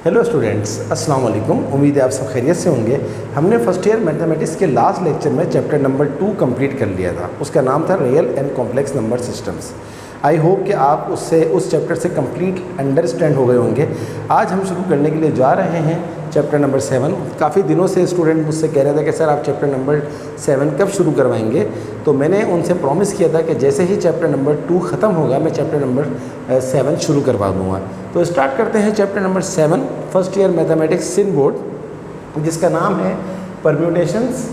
Hello students, अस्सलाम वालेकुम। उम्मीद है आप सब खैरियत से होंगे। हमने फर्स्ट ईयर मैथमेटिक्स के लास्ट लेक्चर में चैप्टर नंबर 2 कंप्लीट कर लिया था। उसका नाम था real and complex number systems. I hope कि आप उस चैप्टर से कंप्लीट अंडरस्टैंड हो गए होंगे। आज हम शुरू करने के लिए जा रहे हैं चैप्टर नंबर 7। काफ़ी दिनों से स्टूडेंट मुझसे कह रहे थे कि सर आप चैप्टर नंबर 7 कब शुरू करवाएंगे। तो मैंने उनसे प्रॉमिस किया था कि जैसे ही चैप्टर नंबर 2 ख़त्म होगा मैं चैप्टर नंबर 7 शुरू करवा दूँगा। तो स्टार्ट करते हैं chapter number 7 first year mathematics Sindh board, जिसका नाम है permutations,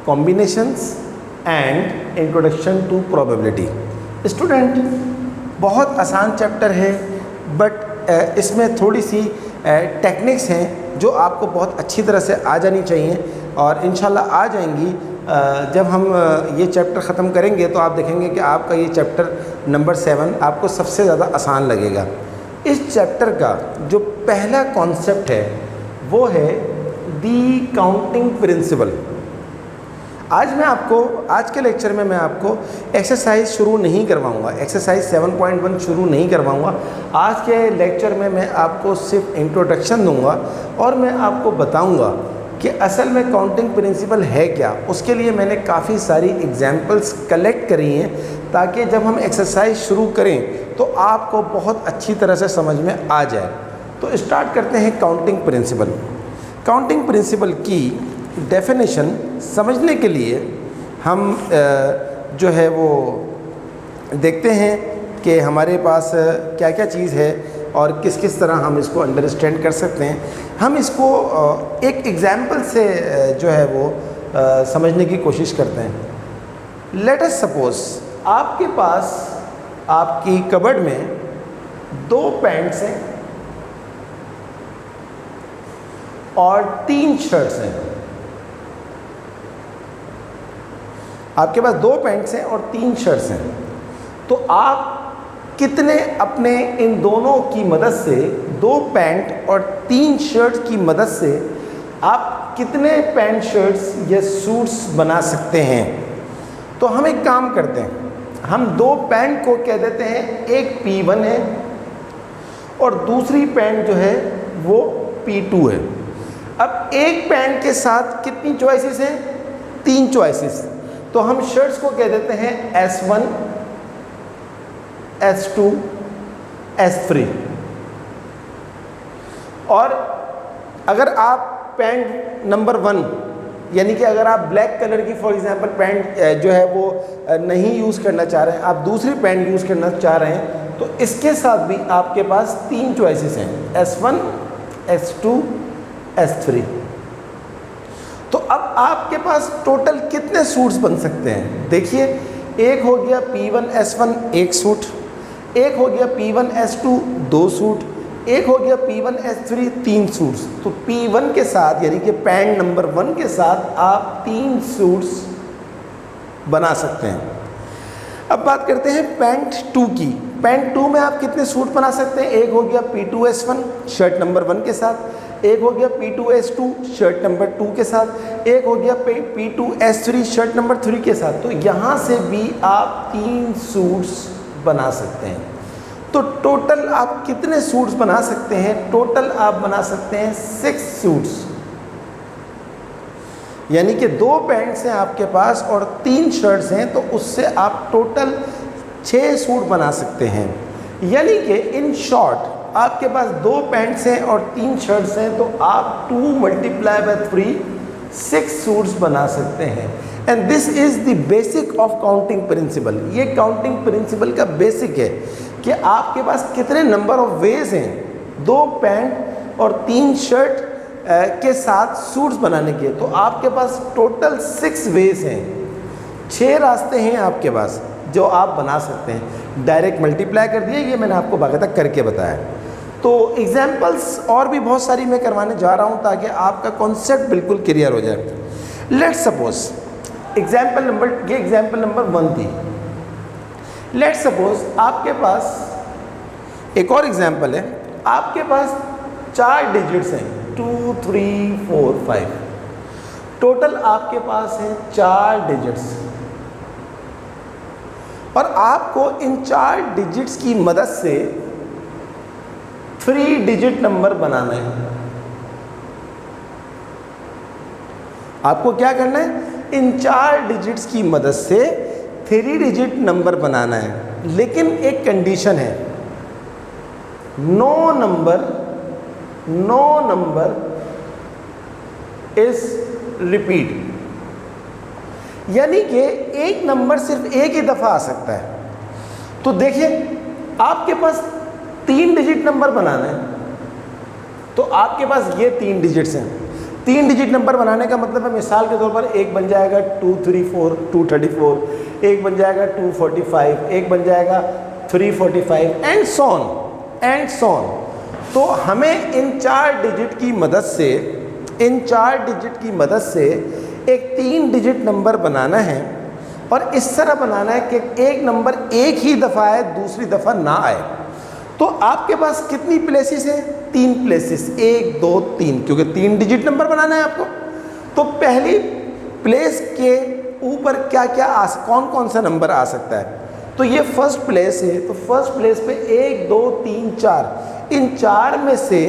combinations and introduction to probability. Student, बहुत आसान चैप्टर है, बट इसमें थोड़ी सी टेक्निक्स हैं जो आपको बहुत अच्छी तरह से आ जानी चाहिए और इंशाल्लाह आ जाएंगी। जब हम ये चैप्टर ख़त्म करेंगे तो आप देखेंगे कि आपका ये चैप्टर नंबर 7 आपको सबसे ज़्यादा आसान लगेगा। इस चैप्टर का जो पहला कॉन्सेप्ट है वो है दी काउंटिंग प्रिंसिपल। आज के लेक्चर में मैं आपको एक्सरसाइज शुरू नहीं करवाऊंगा, एक्सरसाइज 7.1 शुरू नहीं करवाऊंगा। आज के लेक्चर में मैं आपको सिर्फ इंट्रोडक्शन दूंगा और मैं आपको बताऊंगा कि असल में काउंटिंग प्रिंसिपल है क्या। उसके लिए मैंने काफ़ी सारी एग्जांपल्स कलेक्ट करी हैं ताकि जब हम एक्सरसाइज शुरू करें तो आपको बहुत अच्छी तरह से समझ में आ जाए। तो स्टार्ट करते हैं काउंटिंग प्रिंसिपल। काउंटिंग प्रिंसिपल की डेफिनेशन समझने के लिए हम जो है वो देखते हैं कि हमारे पास क्या क्या चीज़ है और किस किस तरह हम इसको अंडरस्टैंड कर सकते हैं। हम इसको एक एग्जाम्पल से जो है वो समझने की कोशिश करते हैं। लेट अस सपोज आपके पास आपकी कबर्ड में 2 पैंट्स हैं और 3 शर्ट्स हैं। आपके पास 2 पैंट्स हैं और 3 शर्ट्स हैं, तो आप कितने अपने इन दोनों की मदद से, 2 पैंट और 3 शर्ट की मदद से आप कितने पैंट शर्ट्स या सूट्स बना सकते हैं। तो हम एक काम करते हैं, हम 2 पैंट को कह देते हैं एक P1 है और दूसरी पैंट जो है वो P2 है। अब एक पैंट के साथ कितनी चॉइसेस हैं? 3 चॉइसेस। तो हम शर्ट्स को कह देते हैं S1, S2, S3। और अगर आप पैंट नंबर 1 यानी कि अगर आप ब्लैक कलर की फॉर एग्जांपल पैंट जो है वो नहीं यूज़ करना चाह रहे हैं, आप दूसरी पैंट यूज़ करना चाह रहे हैं, तो इसके साथ भी आपके पास 3 चॉइसेस हैं, S1, S2, S3। तो अब आपके पास टोटल कितने सूट्स बन सकते हैं? देखिए, एक हो गया P1 S1 1 सूट, एक हो गया P1 S2 2 सूट, एक हो गया P1 S3 3 सूट्स। तो P1 के साथ यानी कि पैंट नंबर 1 के साथ आप 3 सूट्स बना सकते हैं। अब बात करते हैं पैंट 2 की। पैंट 2 में आप कितने सूट बना सकते हैं? एक हो गया P2 S1 शर्ट नंबर 1 के साथ, एक हो गया P2 S2 शर्ट नंबर 2 के साथ, एक हो गया P2 S3 शर्ट नंबर 3 के साथ। तो यहाँ से भी आप 3 सूट्स बना सकते हैं। तो टोटल आप कितने सूट्स बना सकते हैं? टोटल आप बना सकते हैं 6 सूट्स, यानी कि 2 पैंट्स हैं आपके पास और 3 शर्ट्स हैं, तो उससे आप टोटल 6 सूट बना सकते हैं। यानी कि इन शॉर्ट आपके पास 2 पैंट्स हैं और 3 शर्ट्स हैं, तो आप 2 × 3 6 सूट्स बना सकते हैं। And this is the basic of counting principle. ये काउंटिंग प्रिंसिपल का बेसिक है कि आपके पास कितने नंबर ऑफ वेज हैं 2 पैंट और 3 शर्ट के साथ सूट्स बनाने के। तो आपके पास टोटल 6 वेज हैं, 6 रास्ते हैं आपके पास जो आप बना सकते हैं। डायरेक्ट मल्टीप्लाई कर दिए, ये मैंने आपको बाकायदा करके बताया। तो एग्जाम्पल्स और भी बहुत सारी मैं करवाने जा रहा हूँ ताकि आपका कॉन्सेप्ट बिल्कुल क्लियर हो जाए। लेट्स सपोज ये एग्जाम्पल नंबर 1 थी। लेट्स सपोज आपके पास एक और एग्जाम्पल है, आपके पास 4 डिजिट्स हैं 2, 3, 4, 5। टोटल आपके पास हैं 4 डिजिट्स और आपको इन 4 डिजिट्स की मदद से 3 डिजिट नंबर बनाना है। आपको क्या करना है, इन 4 डिजिट्स की मदद से 3 डिजिट नंबर बनाना है। लेकिन एक कंडीशन है, नो नंबर इज रिपीट, यानी कि एक नंबर सिर्फ एक ही दफ़ा आ सकता है। तो देखिए, आपके पास 3 डिजिट नंबर बनाना है, तो आपके पास ये 3 डिजिट्स हैं। 3 डिजिट नंबर बनाने का मतलब है, मिसाल के तौर पर एक बन जाएगा 234, 234, एक बन जाएगा 245, एक बन जाएगा 345 एंड सो ऑन। तो हमें इन 4 डिजिट की मदद से एक 3 डिजिट नंबर बनाना है, और इस तरह बनाना है कि एक नंबर एक ही दफ़ा आए, दूसरी दफ़ा ना आए। तो आपके पास कितनी प्लेसेस है? 3 प्लेसेस, 1 2 3, क्योंकि 3 डिजिट नंबर बनाना है आपको। तो पहली प्लेस के ऊपर कौन कौन सा नंबर आ सकता है? तो ये फर्स्ट प्लेस है, तो फर्स्ट प्लेस पे 1 2 3 4, इन 4 में से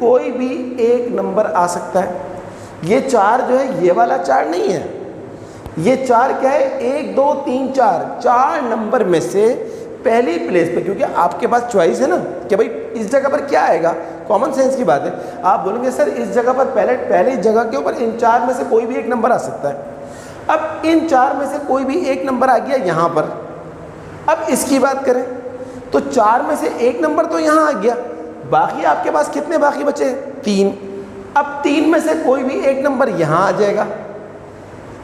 कोई भी एक नंबर आ सकता है। ये 4 जो है, ये वाला 4 नहीं है, ये 4 क्या है, 1 2 3 4 नंबर में से पहली प्लेस पे, क्योंकि आपके पास चॉइस है ना कि भाई इस जगह पर क्या आएगा। कॉमन सेंस की बात है, आप बोलेंगे सर इस जगह पर पहले जगह के ऊपर इन 4 में से कोई भी एक नंबर आ सकता है। अब इन 4 में से कोई भी एक नंबर आ गया यहाँ पर। अब इसकी बात करें तो 4 में से एक नंबर तो यहाँ आ गया, बाकी आपके पास कितने बाकी बचे? 3। अब 3 में से कोई भी एक नंबर यहाँ आ जाएगा।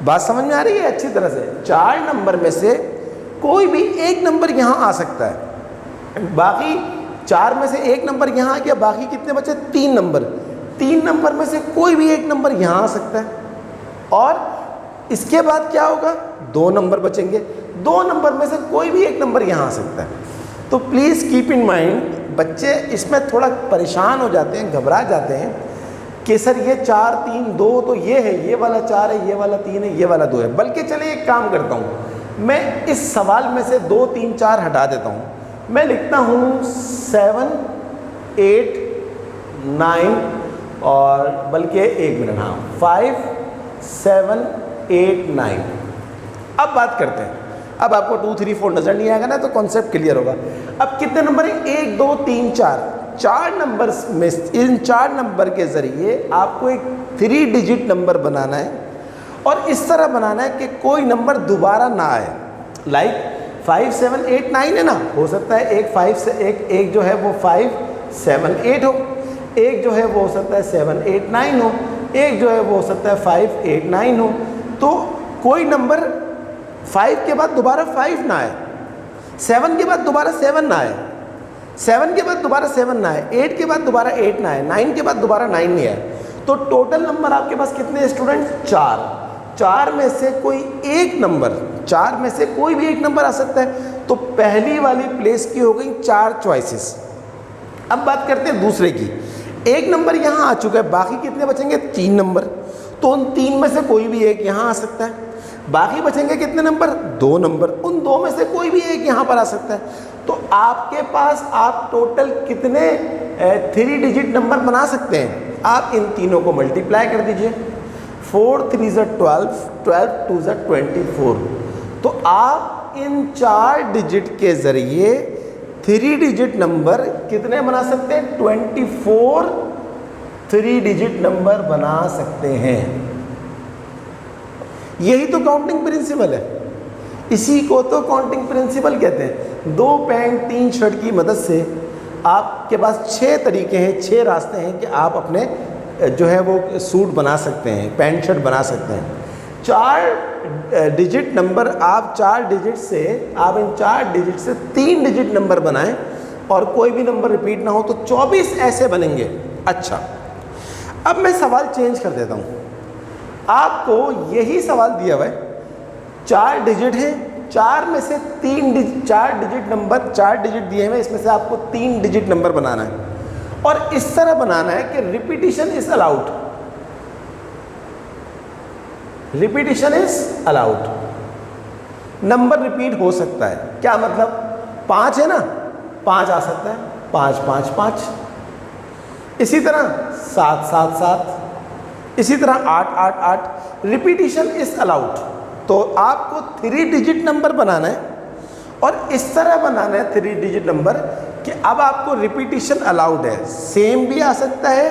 बात समझ में आ रही है अच्छी तरह से? 4 नंबर में से कोई भी एक नंबर यहाँ आ सकता है, बाकी 4 में से एक नंबर यहाँ आ गया, बाकी कितने बचे? 3 नंबर। 3 नंबर में से कोई भी एक नंबर यहाँ आ सकता है, और इसके बाद क्या होगा? 2 नंबर बचेंगे। 2 नंबर में से कोई भी एक नंबर यहाँ आ सकता है। तो प्लीज़ कीप इन माइंड, बच्चे इसमें थोड़ा परेशान हो जाते हैं, घबरा जाते हैं कि सर ये 4 3 2 तो ये है, ये वाला 4 है, ये वाला 3 है, ये वाला 2 है। बल्कि चलिए एक काम करता हूँ, मैं इस सवाल में से 2 3 4 हटा देता हूँ। मैं लिखता हूँ 7 8 9, और बल्कि 1 मिनट, हाँ 5 7 8 9। अब बात करते हैं। अब आपको 2 3 4 नज़र नहीं आएगा ना, तो कॉन्सेप्ट क्लियर होगा। अब कितने नंबर है? 1 2 3 4 नंबर में, इन 4 नंबर के ज़रिए आपको एक 3 डिजिट नंबर बनाना है, और इस तरह बनाना है कि कोई नंबर दोबारा ना आए। लाइक 5 7 8 9 है ना, हो सकता है एक 5 से एक जो है वो 5 7 8 हो, एक जो है वो हो सकता है 7 8 9 हो, एक जो है वो हो सकता है 5 8 9 हो। तो कोई नंबर 5 के बाद दोबारा 5 ना आए, 7 के बाद दोबारा 7 ना आए, 7 के बाद दोबारा 7 ना आए, 8 के बाद दोबारा 8 ना आए, 9 के बाद दोबारा 9 नहीं आए। तो टोटल नंबर आपके पास कितने स्टूडेंट? 4 में से कोई एक नंबर, 4 में से कोई भी एक नंबर आ सकता है। तो पहली वाली प्लेस की हो गई 4 चॉइसेस। अब बात करते हैं दूसरे की। एक नंबर यहाँ आ चुका है, बाकी कितने बचेंगे? 3 नंबर। तो उन 3 में से कोई भी एक यहाँ आ सकता है, बाकी बचेंगे कितने नंबर? 2 नंबर। उन 2 में से कोई भी एक यहाँ पर आ सकता है। तो आपके पास आप टोटल कितने 3 डिजिट नंबर बना सकते हैं? आप इन तीनों को मल्टीप्लाई कर दीजिए। 4 3 12, 12 2 24। तो आप इन 4 डिजिट के ज़रिए 3 डिजिट नंबर कितने बना सकते हैं? 24 3 डिजिट नंबर बना सकते हैं। यही तो काउंटिंग प्रिंसिपल है, इसी को तो काउंटिंग प्रिंसिपल कहते हैं। 2 पैंट 3 शर्ट की मदद से आपके पास 6 तरीके हैं, 6 रास्ते हैं कि आप अपने जो है वो सूट बना सकते हैं, पैंट शर्ट बना सकते हैं। 4 डिजिट नंबर, आप 4 डिजिट से, आप इन 4 डिजिट से 3 डिजिट नंबर बनाएं, और कोई भी नंबर रिपीट ना हो, तो 24 ऐसे बनेंगे। अच्छा, अब मैं सवाल चेंज कर देता हूँ। आपको यही सवाल दिया हुआ है, 4 डिजिट है, 4 में से 4 डिजिट नंबर, 4 डिजिट दिए हुए, इसमें से आपको 3 डिजिट नंबर बनाना है, और इस तरह बनाना है कि repetition is allowed. Repetition is allowed, number repeat हो सकता है। क्या मतलब? 5 है ना, 5 आ सकता है, 5 5 5, इसी तरह 7 7 7, इसी तरह 8 8 8। Repetition is allowed. तो आपको 3 डिजिट नंबर बनाना है और इस तरह बनाना है 3 डिजिट नंबर कि अब आपको रिपीटिशन अलाउड है। सेम भी आ सकता है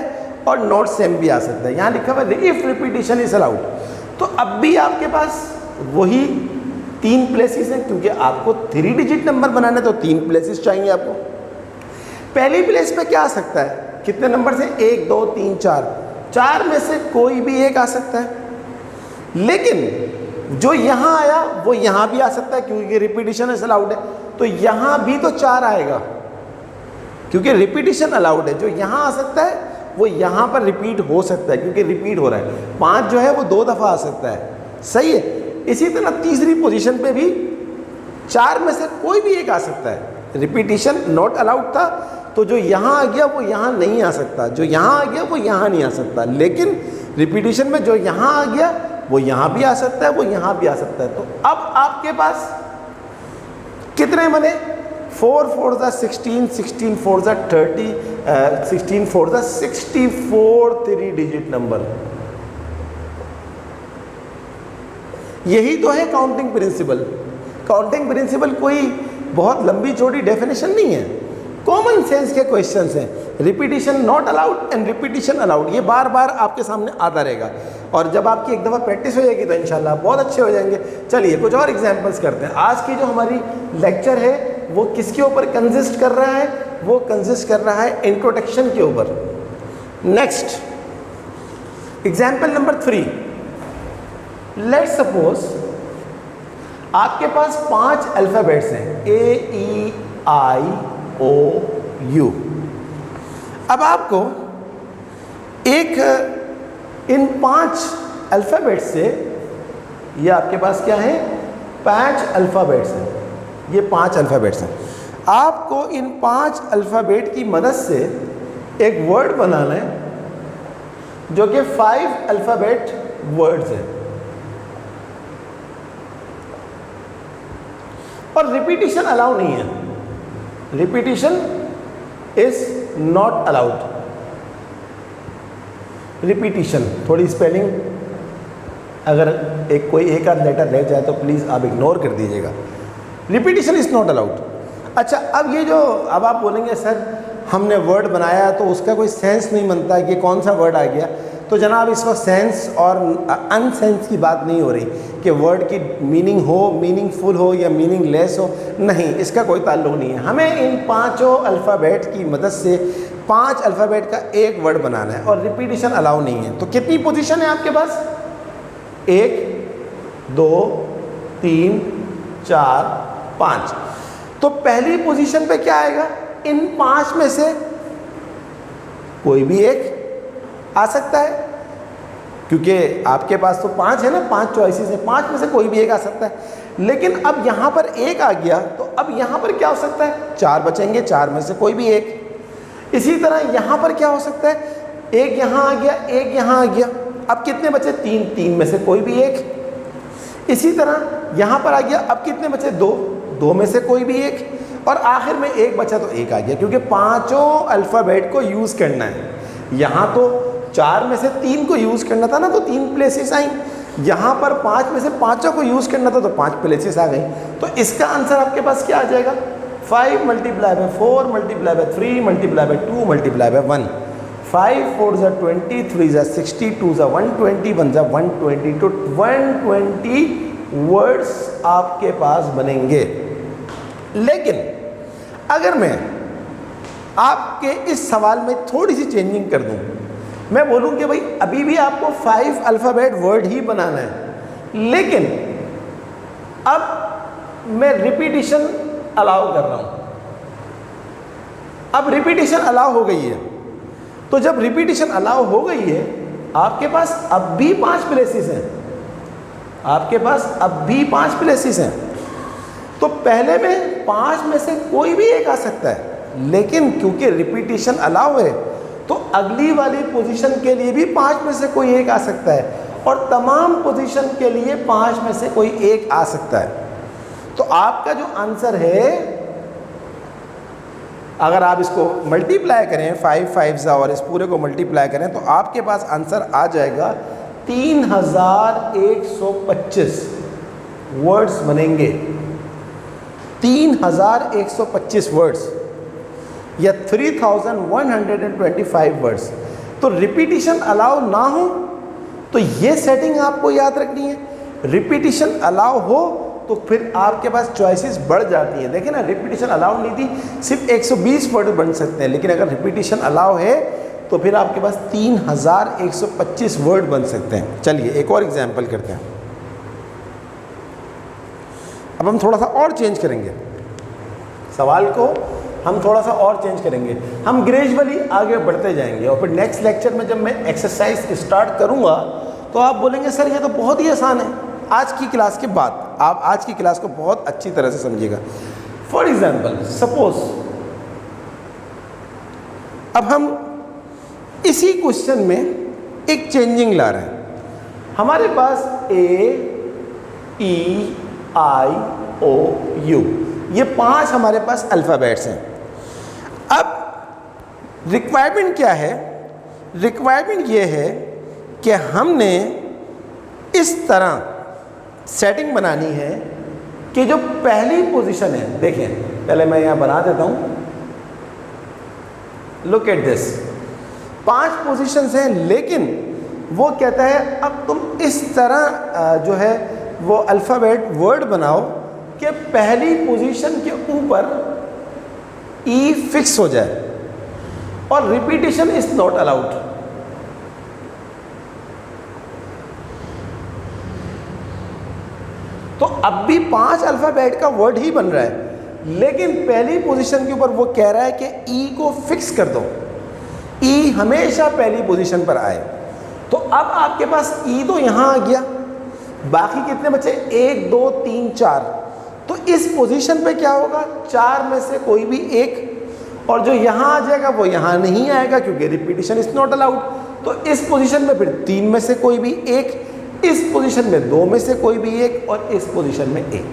और नॉट सेम भी आ सकता है। यहाँ लिखा हुआ है इफ रिपीटिशन इज अलाउड। तो अब भी आपके पास वही 3 प्लेसेस हैं, क्योंकि आपको 3 डिजिट नंबर बनाना है तो 3 प्लेसेस चाहिए आपको। पहली प्लेस पे क्या आ सकता है? कितने नंबर से? 1 2 3 4। 4 में से कोई भी एक आ सकता है, लेकिन जो यहाँ आया वो यहाँ भी आ सकता है क्योंकि रिपीटिशन इज अलाउड है। तो यहाँ भी तो 4 आएगा क्योंकि रिपीटिशन अलाउड है। जो यहाँ आ सकता है वो यहाँ पर रिपीट हो सकता है क्योंकि रिपीट हो रहा है। 5 जो है वो 2 दफ़ा आ सकता है, सही है। इसी तरह तीसरी पोजीशन पे भी 4 में से कोई भी एक आ सकता है। रिपीटिशन नॉट अलाउड था तो जो यहाँ आ गया वो यहाँ नहीं आ सकता, जो यहाँ आ गया वो यहाँ नहीं आ सकता। लेकिन रिपीटिशन में जो यहाँ आ गया वो यहाँ भी आ सकता है, वो यहाँ भी आ सकता है। तो अब आपके पास कितने बने? 4 4 16, 16 4 30, 16 4 64 3 डिजिट नंबर। यही तो है काउंटिंग प्रिंसिपल। काउंटिंग प्रिंसिपल कोई बहुत लंबी चौड़ी डेफिनेशन नहीं है, कॉमन सेंस के क्वेश्चंस हैं। Repetition not allowed and repetition allowed, ये बार बार आपके सामने आता रहेगा। और जब आपकी एक दफ़ा प्रैक्टिस हो जाएगी तो इंशाल्लाह बहुत अच्छे हो जाएंगे। चलिए कुछ और एग्जांपल्स करते हैं। आज की जो हमारी लेक्चर है वो किसके ऊपर कंसिस्ट कर रहा है? वो कंसिस्ट कर रहा है इंट्रोडक्शन के ऊपर। Next example number 3। Let's suppose आपके पास 5 अल्फ़ाबेट्स हैं, AEIOU। अब आपको एक इन 5 अल्फ़ाबेट से, ये आपके पास क्या है? 5 अल्फ़ाबेट्स हैं। ये 5 अल्फ़ाबेट्स हैं। आपको इन 5 अल्फ़ाबेट की मदद से एक वर्ड बनाना है जो कि 5 अल्फ़ाबेट वर्ड्स है और रिपीटिशन अलाउ नहीं है। Repetition is not allowed. Repetition, थोड़ी स्पेलिंग अगर कोई एक आध लेटर रह जाए तो प्लीज़ आप इग्नोर कर दीजिएगा। Repetition is not allowed. अच्छा, अब ये जो अब आप बोलेंगे सर हमने वर्ड बनाया तो उसका कोई सेंस नहीं बनता कि कौन सा वर्ड आ गया। तो जनाब इस वक्त सेंस और अनसेंस की बात नहीं हो रही कि वर्ड की मीनिंग हो, मीनिंगफुल हो या मीनिंगलेस हो, नहीं, इसका कोई ताल्लुक नहीं है। हमें इन 5 अल्फ़ाबेट की मदद से 5 अल्फ़ाबेट का एक वर्ड बनाना है और रिपीटिशन अलाउ नहीं है। तो कितनी पोजीशन है आपके पास? 1 2 3 4 5। तो पहली पोजीशन पे क्या आएगा? इन 5 में से कोई भी एक आ सकता है क्योंकि आपके पास तो 5 है ना, 5 चॉइसेस हैं, 5 में से कोई भी एक आ सकता है। लेकिन अब यहाँ पर एक आ गया तो अब यहाँ पर क्या हो सकता है? 4 बचेंगे, 4 में से कोई भी एक। इसी तरह यहाँ पर क्या हो सकता है? एक यहाँ आ गया, एक यहाँ आ गया, अब कितने बचे? 3, 3 में से कोई भी एक। इसी तरह यहाँ पर आ गया, अब कितने बचे? 2, 2 में से कोई भी एक। और आखिर में एक बचा तो एक आ गया क्योंकि 5 अल्फ़ाबेट को यूज़ करना है। यहाँ तो 4 में से 3 को यूज़ करना था ना, तो 3 प्लेसेस आई। यहाँ पर 5 में से 5 को यूज़ करना था तो 5 प्लेसेस आ गई। तो इसका आंसर आपके पास क्या आ जाएगा? 5 multiply by 4 multiply by 3 multiply by 2 multiply by 1। 5 4 20, 3 60, 2 120, 1 120। तो 120 वर्ड्स आपके पास बनेंगे। लेकिन अगर मैं आपके इस सवाल में थोड़ी सी चेंजिंग कर दूं, मैं बोलूं कि भाई अभी भी आपको 5 अल्फ़ाबेट वर्ड ही बनाना है, लेकिन अब मैं रिपीटिशन अलाउ कर रहा हूं। अब रिपीटिशन अलाउ हो गई है, तो जब रिपीटिशन अलाउ हो गई है आपके पास अब भी 5 प्लेसेस हैं। आपके पास अब भी 5 प्लेसेस हैं। तो पहले में 5 में से कोई भी एक आ सकता है, लेकिन क्योंकि रिपीटिशन अलाउ है तो अगली वाली पोजीशन के लिए भी 5 में से कोई एक आ सकता है और तमाम पोजीशन के लिए 5 में से कोई एक आ सकता है। तो आपका जो आंसर है अगर आप इसको मल्टीप्लाई करें 5 5 और इस पूरे को मल्टीप्लाई करें तो आपके पास आंसर आ जाएगा 3125 वर्ड्स बनेंगे। 3125 वर्ड्स या 3125 वर्ड्स। तो रिपीटिशन अलाउ ना हो तो ये सेटिंग आपको याद रखनी है। रिपीटिशन अलाउ हो तो फिर आपके पास चॉइसेस बढ़ जाती हैं। देखिए ना, रिपीटिशन अलाउ नहीं थी, सिर्फ 120 वर्ड बन सकते हैं, लेकिन अगर रिपीटिशन अलाउ है तो फिर आपके पास 3125 वर्ड बन सकते हैं। चलिए एक और एग्जाम्पल करते हैं। अब हम थोड़ा सा और चेंज करेंगे सवाल को, हम थोड़ा सा और चेंज करेंगे, हम ग्रेजुअली आगे बढ़ते जाएंगे और फिर नेक्स्ट लेक्चर में जब मैं एक्सरसाइज स्टार्ट करूंगा तो आप बोलेंगे सर ये तो बहुत ही आसान है। आज की क्लास के बाद आप आज की क्लास को बहुत अच्छी तरह से समझिएगा। फॉर एग्जाम्पल सपोज अब हम इसी क्वेश्चन में एक चेंजिंग ला रहे हैं। हमारे पास A-E-I-O-U ये 5 हमारे पास अल्फ़ाबेट्स हैं। अब रिक्वायरमेंट क्या है? रिक्वायरमेंट ये है कि हमने इस तरह सेटिंग बनानी है कि जो पहली पोजीशन है, देखिए पहले मैं यहाँ बना देता हूँ, लुक एट दिस, 5 पोजीशंस हैं, लेकिन वो कहता है अब तुम इस तरह जो है वो अल्फ़ाबेट वर्ड बनाओ कि पहली पोजीशन के ऊपर ई फिक्स हो जाए और रिपीटिशन इज नॉट अलाउड। तो अब भी 5 अल्फ़ाबेट का वर्ड ही बन रहा है, लेकिन पहली पोजीशन के ऊपर वो कह रहा है कि ई को फिक्स कर दो, ई हमेशा पहली पोजीशन पर आए। तो अब आपके पास ई तो यहाँ आ गया, बाकी कितने बचे? 1 2 3 4। तो इस पोजीशन पे क्या होगा? 4 में से कोई भी एक, और जो यहाँ आ जाएगा वो यहाँ नहीं आएगा क्योंकि रिपीटिशन इज नॉट अलाउड। तो इस पोजीशन में फिर 3 में से कोई भी एक, इस पोजीशन में 2 में से कोई भी एक, और इस पोजीशन में एक।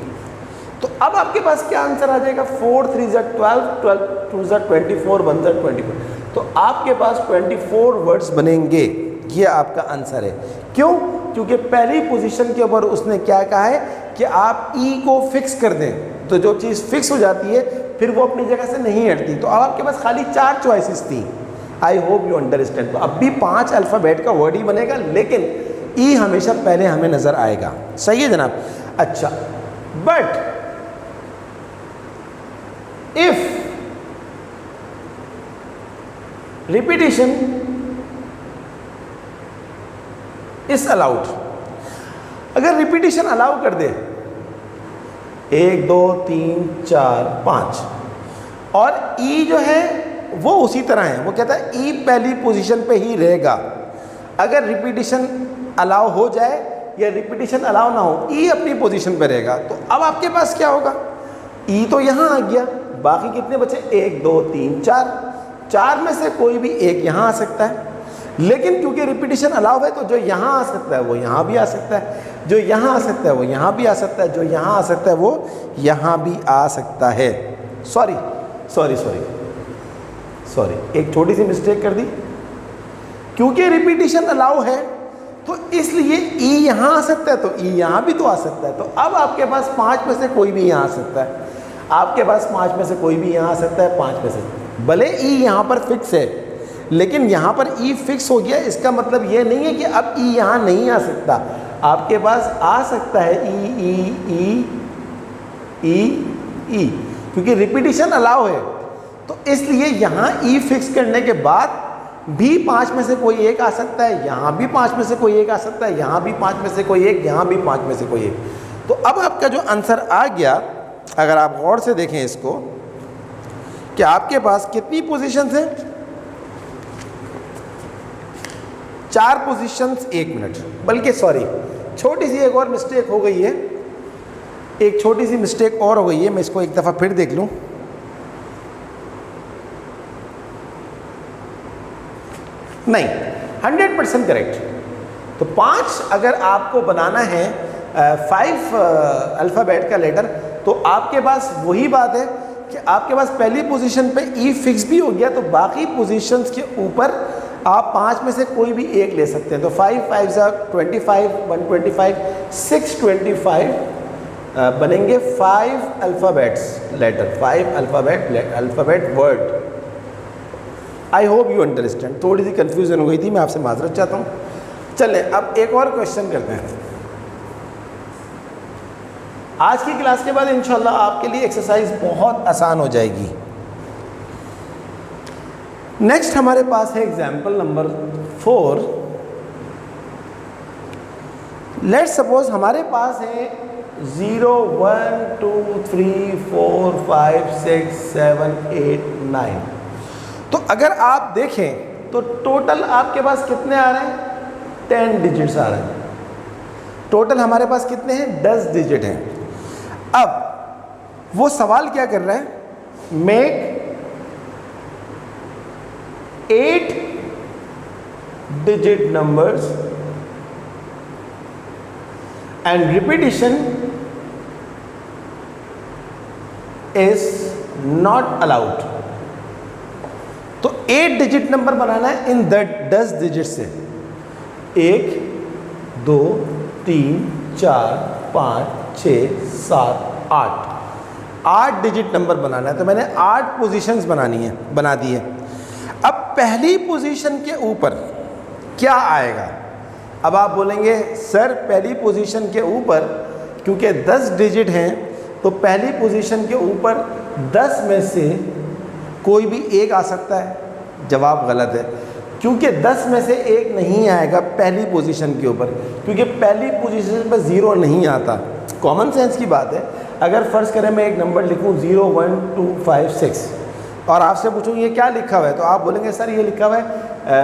तो अब आपके पास क्या आंसर आ जाएगा? 4 3 12, 12 2 24, 1 24। तो आपके पास 24 वर्ड्स बनेंगे। ये आपका आंसर है। क्यों? क्योंकि पहली पोजीशन के ऊपर उसने क्या कहा है कि आप ई को फिक्स कर दें। तो जो चीज़ फिक्स हो जाती है फिर वो अपनी जगह से नहीं हटती। तो अब आपके पास खाली 4 चॉइसेस थी। आई होप यू अंडरस्टैंड। तो अब भी 5 अल्फ़ाबेट का वर्ड ही बनेगा, लेकिन ई हमेशा पहले हमें नज़र आएगा। सही है जनाब? अच्छा, but if repetition is allowed, अगर रिपीटिशन अलाउ कर दे 1 2 3 4 5 और ई जो है वो उसी तरह है, वो कहता है ई पहली पोजीशन पे ही रहेगा। अगर रिपीटिशन अलाउ हो जाए या रिपीटिशन अलाउ ना हो, ई अपनी पोजीशन पे रहेगा। तो अब आपके पास क्या होगा? ई तो यहाँ आ गया, बाकी कितने बचे? 1 2 3 4। 4 में से कोई भी एक यहाँ आ सकता है, लेकिन क्योंकि रिपीटिशन अलाउ है तो जो यहाँ आ सकता है वो यहाँ भी आ सकता है, जो यहाँ आ सकता है वो यहाँ भी आ सकता है, जो यहाँ आ सकता है वो यहाँ भी आ सकता है। सॉरी, एक छोटी सी मिस्टेक कर दी। क्योंकि रिपीटिशन अलाउ है तो इसलिए ई यहाँ आ सकता है, तो ई यहाँ भी तो आ सकता है। तो अब आपके पास 5 में से कोई भी यहाँ आ सकता है, आपके पास 5 में से कोई भी यहाँ आ सकता है, 5 में से। भले ई यहाँ पर फिक्स है, लेकिन यहाँ पर ई फिक्स हो गया, इसका मतलब ये नहीं है कि अब ई यहाँ नहीं आ सकता। आपके पास आ सकता है ई, क्योंकि रिपीटिशन अलाउ है। तो इसलिए यहाँ ई फिक्स करने के बाद भी 5 में से कोई एक आ सकता है, यहाँ भी 5 में से कोई एक आ सकता है, यहाँ भी 5 में से कोई एक, यहाँ भी 5 में से कोई एक। तो अब आपका जो आंसर आ गया, अगर आप गौर से देखें इसको, कि आपके पास कितनी पोजीशंस हैं? 4 पोजीशंस। 1 मिनट, बल्कि सॉरी, छोटी सी एक और मिस्टेक हो गई है, एक छोटी सी मिस्टेक और हो गई है। मैं इसको एक दफ़ा फिर देख लूँ। नहीं, 100% करेक्ट। तो 5 अगर आपको बनाना है 5 अल्फ़ाबेट का लेटर, तो आपके पास वही बात है कि आपके पास पहली पोजीशन पे ई फिक्स भी हो गया, तो बाकी पोजीशंस के ऊपर आप 5 में से कोई भी एक ले सकते हैं। तो 5 5 25, 125, 625 बनेंगे 5 alphabets letter, 5 alphabet word. I hope you understand. थोड़ी सी कन्फ्यूज़न हो गई थी, मैं आपसे माजरत चाहता हूँ। चलें अब एक और क्वेश्चन करते हैं। आज की क्लास के बाद इंशाल्लाह आपके लिए एक्सरसाइज बहुत आसान हो जाएगी। नेक्स्ट हमारे पास है एग्जाम्पल नंबर 4। लेट्स सपोज हमारे पास है 0 1 2 3 4 5 6 7 8 9। तो अगर आप देखें तो टोटल आपके पास कितने आ रहे हैं? 10 डिजिट्स आ रहे हैं। टोटल हमारे पास कितने हैं? 10 डिजिट हैं। अब वो सवाल क्या कर रहा है? Make 8 digit numbers and repetition is not allowed। तो 8 डिजिट नंबर बनाना है इन 10 डिजिट से। 1 2 3 4 5 6 7 8 डिजिट नंबर बनाना है। तो मैंने 8 पोजीशंस बना दी है। अब पहली पोजीशन के ऊपर क्या आएगा? अब आप बोलेंगे सर पहली पोजीशन के ऊपर क्योंकि 10 डिजिट हैं तो पहली पोजीशन के ऊपर 10 में से कोई भी एक आ सकता है। जवाब गलत है, क्योंकि 10 में से एक नहीं आएगा पहली पोजीशन के ऊपर, क्योंकि पहली पोजीशन पर 0 नहीं आता। कॉमन सेंस की बात है। अगर फ़र्ज़ करें मैं एक नंबर लिखूं 0 1 2 5 6 और आपसे पूछूं ये क्या लिखा हुआ है, तो आप बोलेंगे सर ये लिखा हुआ है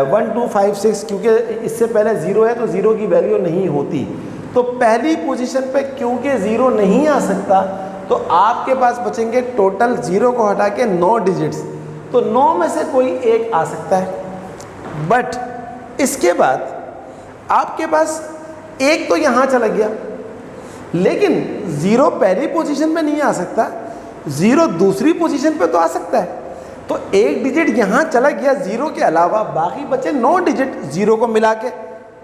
1 2 5 6, क्योंकि इससे पहले 0 है तो 0 की वैल्यू नहीं होती। तो पहली पोजीशन पे क्योंकि 0 नहीं आ सकता तो आपके पास बचेंगे टोटल 0 को हटा के 9 डिजिट्स। तो 9 में से कोई एक आ सकता है। बट इसके बाद आपके पास एक तो यहाँ चला गया, लेकिन 0 पहली पोजीशन पे नहीं आ सकता, 0 दूसरी पोजीशन पे तो आ सकता है। तो एक डिजिट यहाँ चला गया 0 के अलावा, बाकी बचे 9 डिजिट 0 को मिला के।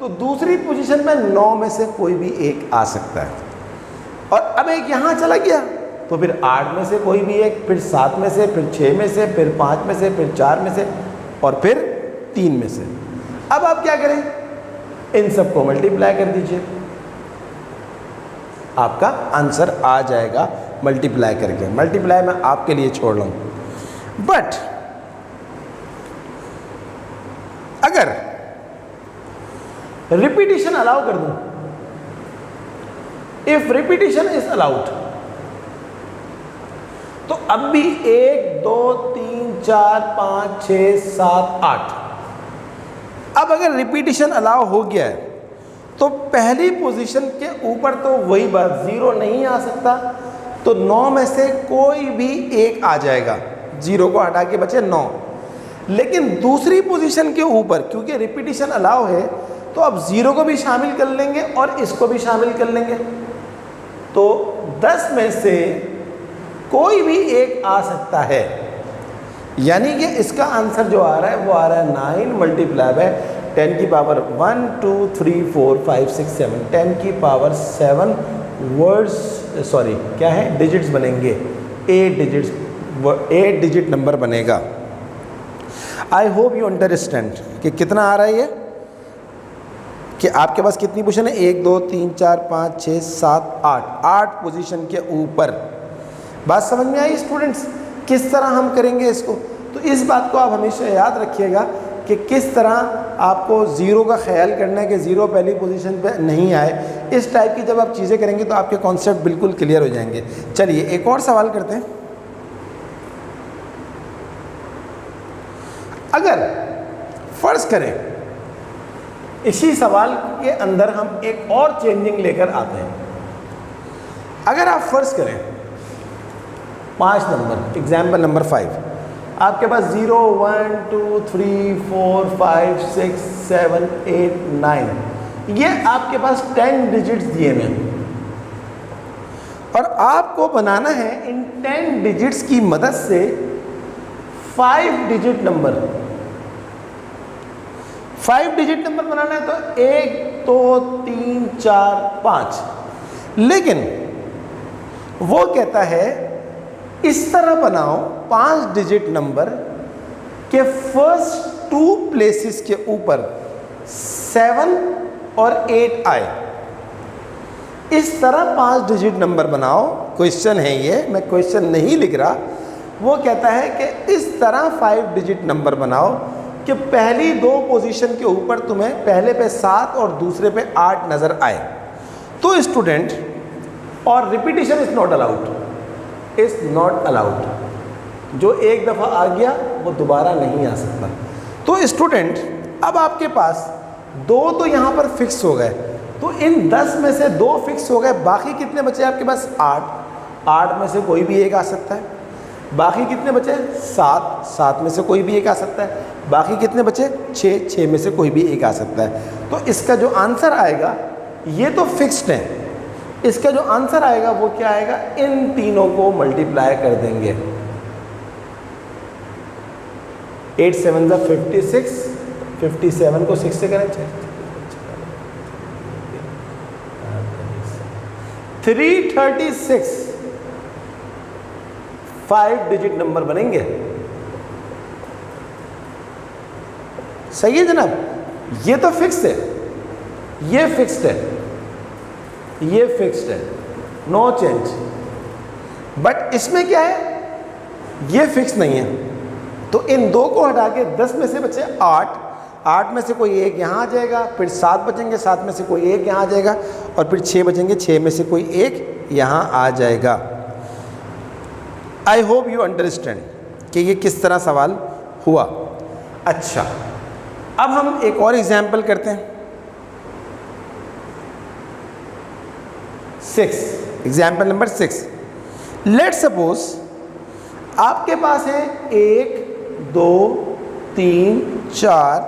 तो दूसरी पोजीशन में 9 में से कोई भी एक आ सकता है। और अब एक यहाँ चला गया तो फिर 8 में से कोई भी एक, फिर 7 में से, फिर 6 में से, फिर 5 में से, फिर 4 में से और फिर 3 में से। अब आप क्या करें? इन सबको मल्टीप्लाई कर दीजिए, आपका आंसर आ जाएगा मल्टीप्लाई करके। मल्टीप्लाई मैं आपके लिए छोड़ रहा हूं। बट अगर रिपीटिशन अलाउ कर दूं, इफ रिपीटिशन इज अलाउड, तो अब भी 1 2 3 4 5 6 7 8। अब अगर रिपीटिशन अलाउ हो गया है तो पहली पोजीशन के ऊपर तो वही बात 0 नहीं आ सकता, तो 9 में से कोई भी एक आ जाएगा। 0 को हटा के बचे 9। लेकिन दूसरी पोजीशन के ऊपर क्योंकि रिपीटिशन अलाउ है तो अब 0 को भी शामिल कर लेंगे और इसको भी शामिल कर लेंगे। तो 10 में से कोई भी एक आ सकता है, यानी कि इसका आंसर जो आ रहा है वो आ रहा है 9 मल्टीप्लाई बाय 10 की पावर 1 2 3 4 5 6 7, 10 की पावर 7 वर्ड्स, सॉरी क्या है, डिजिट्स बनेंगे। 8 डिजिट नंबर बनेगा। आई होप यू अंडरस्टैंड कि कितना आ रहा है ये, कि आपके पास कितनी पोजीशन है? 1 2 3 4 5 6 7 8 पोजीशन के ऊपर। बात समझ में आई स्टूडेंट्स? किस तरह हम करेंगे इसको? तो इस बात को आप हमेशा याद रखिएगा कि किस तरह आपको 0 का ख्याल करना है कि 0 पहली पोजीशन पे नहीं आए। इस टाइप की जब आप चीज़ें करेंगे तो आपके कॉन्सेप्ट बिल्कुल क्लियर हो जाएंगे। चलिए एक और सवाल करते हैं। अगर फ़र्ज़ करें इसी सवाल के अंदर हम एक और चेंजिंग लेकर आते हैं। अगर आप फ़र्ज़ करें 5 नंबर, एग्जाम्पल नंबर 5, आपके पास 0 1 2 3 4 5 6 7 8 9, ये आपके पास 10 डिजिट्स दिए हुए हैं। और आपको बनाना है इन 10 डिजिट्स की मदद से 5 डिजिट नंबर। 5 डिजिट नंबर बनाना है तो 1 2 3 4 5, लेकिन वो कहता है इस तरह बनाओ 5 डिजिट नंबर के फर्स्ट 2 प्लेसेस के ऊपर 7 और 8 आए। इस तरह 5 डिजिट नंबर बनाओ। क्वेश्चन है ये, मैं क्वेश्चन नहीं लिख रहा। वो कहता है कि इस तरह 5 डिजिट नंबर बनाओ कि पहली 2 पोजीशन के ऊपर तुम्हें पहले पे 7 और दूसरे पे 8 नज़र आए। तो स्टूडेंट, और repetition is not allowed, is not allowed. जो एक दफ़ा आ गया वो दोबारा नहीं आ सकता। तो स्टूडेंट, अब आपके पास 2 तो यहाँ पर फिक्स हो गए, तो इन 10 में से 2 फिक्स हो गए, बाकी कितने बचे आपके पास? 8। 8 में से कोई भी एक आ सकता है। बाकी कितने बचे? 7। 7 में से कोई भी एक आ सकता है। बाकी कितने बचे? 6। 6 में से कोई भी एक आ सकता है। तो इसका जो आंसर आएगा, ये तो फिक्स्ड है, इसका जो आंसर आएगा वो क्या आएगा? इन तीनों को मल्टीप्लाई कर देंगे। 8 7 जा 56, 57 को 6 से करें 336 5 डिजिट नंबर बनेंगे। सही है जनाब? ये तो फिक्स है, ये फिक्स्ड है, ये फिक्स्ड है, नो चेंज। बट इसमें क्या है? ये फिक्स नहीं है। तो इन 2 को हटा के 10 में से बचे 8। 8 में से कोई एक यहाँ आ जाएगा, फिर 7 बचेंगे, 7 में से कोई एक यहाँ आ जाएगा, और फिर 6 बचेंगे, 6 में से कोई एक यहाँ आ जाएगा। आई होप यू अंडरस्टैंड कि ये किस तरह सवाल हुआ। अच्छा, अब हम एक और एग्जाम्पल करते हैं। 6, एग्जाम्पल नंबर 6। लेट सपोज आपके पास है 1 2 3 4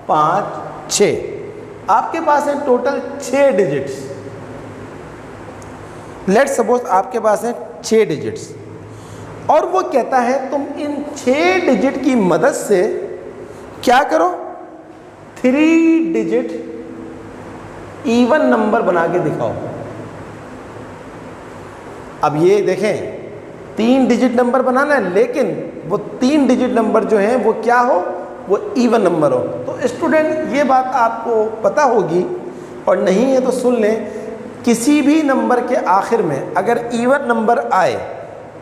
5 6, आपके पास है टोटल 6 डिजिट्स। लेट सपोज आपके पास है 6 डिजिट्स, और वो कहता है तुम इन 6 डिजिट की मदद से क्या करो? 3 डिजिट इवन नंबर बना के दिखाओ। अब ये देखें, 3 डिजिट नंबर बनाना है, लेकिन वो 3 डिजिट नंबर जो है वो क्या हो? वो इवन नंबर हो। तो स्टूडेंट, ये बात आपको पता होगी, और नहीं है तो सुन लें, किसी भी नंबर के आखिर में अगर इवन नंबर आए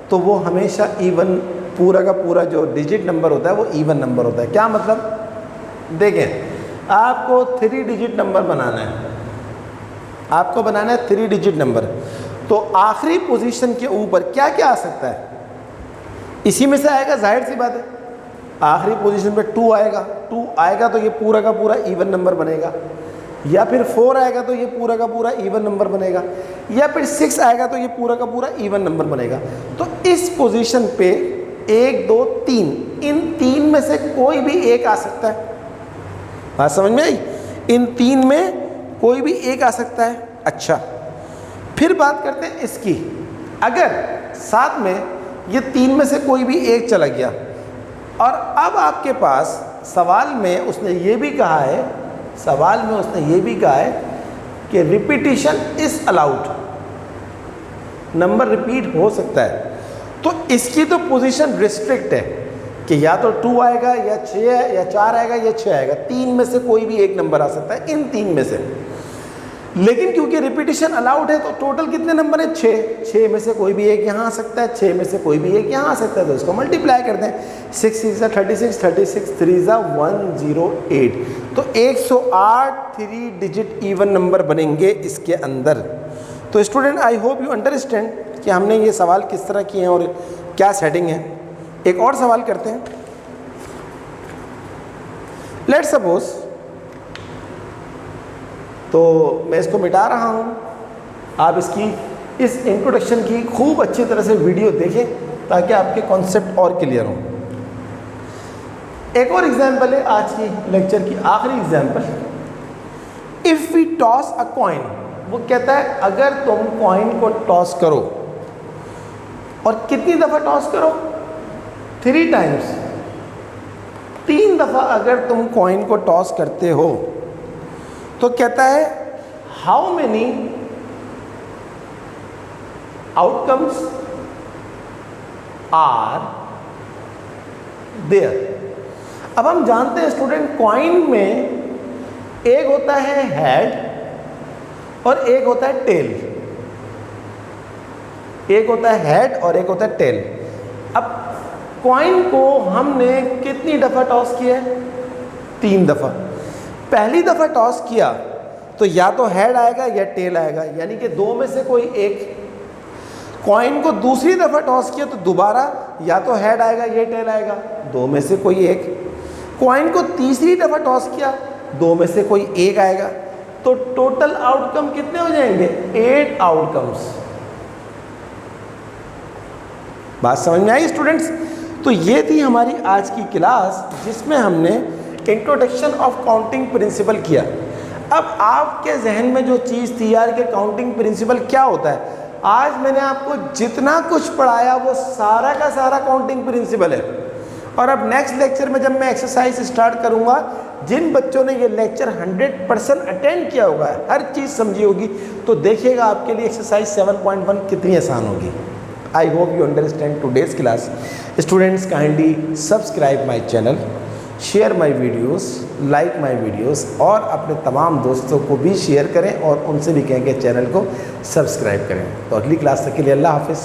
तो वो हमेशा इवन, पूरा का पूरा जो डिजिट नंबर होता है वो इवन नंबर होता है। क्या मतलब? देखें, आपको 3 डिजिट नंबर बनाना है, आपको बनाना है 3 डिजिट नंबर। तो आखिरी पोजीशन के ऊपर क्या क्या आ सकता है? इसी में से आएगा, जाहिर सी बात है। आखिरी पोजीशन पे 2 आएगा, 2 आएगा तो ये पूरा का पूरा इवन नंबर बनेगा, या फिर 4 आएगा तो ये पूरा का पूरा इवन नंबर बनेगा, या फिर 6 आएगा तो ये पूरा का पूरा इवन नंबर बनेगा। तो इस पोजीशन पे 1 2 3, इन 3 में से कोई भी एक आ सकता है। बात समझ में आई? इन 3 में कोई भी एक आ सकता है। अच्छा, फिर बात करते हैं इसकी। अगर साथ में ये 3 में से कोई भी एक चला गया, और अब आपके पास सवाल में उसने ये भी कहा है, सवाल में उसने ये भी कहा है कि repetition is allowed, number repeat हो सकता है। तो इसकी तो पोजीशन रिस्ट्रिक्ट है कि या तो 2 आएगा, या 6 है, या 4 आएगा, या 6 आएगा। 3 में से कोई भी एक नंबर आ सकता है, इन 3 में से। लेकिन क्योंकि रिपीटिशन अलाउड है, तो टोटल कितने नंबर है? 6। 6 में से कोई भी एक यहाँ आ सकता है, 6 में से कोई भी एक यहाँ आ सकता है। तो इसको मल्टीप्लाई करते हैं। 6 6 36, 36 3 108। तो 108 3 डिजिट इवन नंबर बनेंगे इसके अंदर। तो student, I hope you understand कि हमने ये सवाल किस तरह किए हैं और क्या सेटिंग है। एक और सवाल करते हैं। लेट्स सपोज, तो मैं इसको मिटा रहा हूँ, आप इसकी इस इंट्रोडक्शन की खूब अच्छी तरह से वीडियो देखें ताकि आपके कॉन्सेप्ट और क्लियर हों। एक और एग्जाम्पल है आज की लेक्चर की आखिरी example. If we toss a coin वो कहता है अगर तुम कॉइन को टॉस करो, और कितनी दफ़ा टॉस करो? 3 टाइम्स। 3 दफ़ा अगर तुम कॉइन को टॉस करते हो तो कहता है how many outcomes are there. अब हम जानते हैं स्टूडेंट, कॉइन में एक होता है हेड और एक होता है टेल। एक होता है हेड और एक होता है टेल। अब कॉइन को हमने कितनी दफ़ा टॉस किया है? 3 दफ़ा। पहली दफ़ा टॉस किया तो या तो हेड आएगा या टेल आएगा, यानी कि 2 में से कोई एक। कॉइन को दूसरी दफ़ा टॉस किया तो दोबारा या तो हेड आएगा या टेल आएगा, 2 में से कोई एक। कॉइन को तीसरी दफ़ा टॉस किया, 2 में से कोई एक आएगा। तो टोटल आउटकम कितने हो जाएंगे? 8 आउटकम्स। बात समझ में आई स्टूडेंट्स? तो ये थी हमारी आज की क्लास, जिसमें हमने इंट्रोडक्शन ऑफ काउंटिंग प्रिंसिपल किया। अब आपके जहन में जो चीज़ थी यार कि काउंटिंग प्रिंसिपल क्या होता है, आज मैंने आपको जितना कुछ पढ़ाया वो सारा का सारा काउंटिंग प्रिंसिपल है। और अब नेक्स्ट लेक्चर में जब मैं एक्सरसाइज स्टार्ट करूंगा, जिन बच्चों ने ये लेक्चर 100% अटेंड किया होगा, हर चीज़ समझी होगी, तो देखिएगा आपके लिए एक्सरसाइज 7.1 कितनी आसान होगी। I hope you understand today's class. Students, kindly subscribe my channel, share my videos, like my videos और अपने तमाम दोस्तों को भी शेयर करें और उनसे भी कहें कि चैनल को सब्सक्राइब करें। तो अगली क्लास तक के लिए अल्लाह हाफिज़।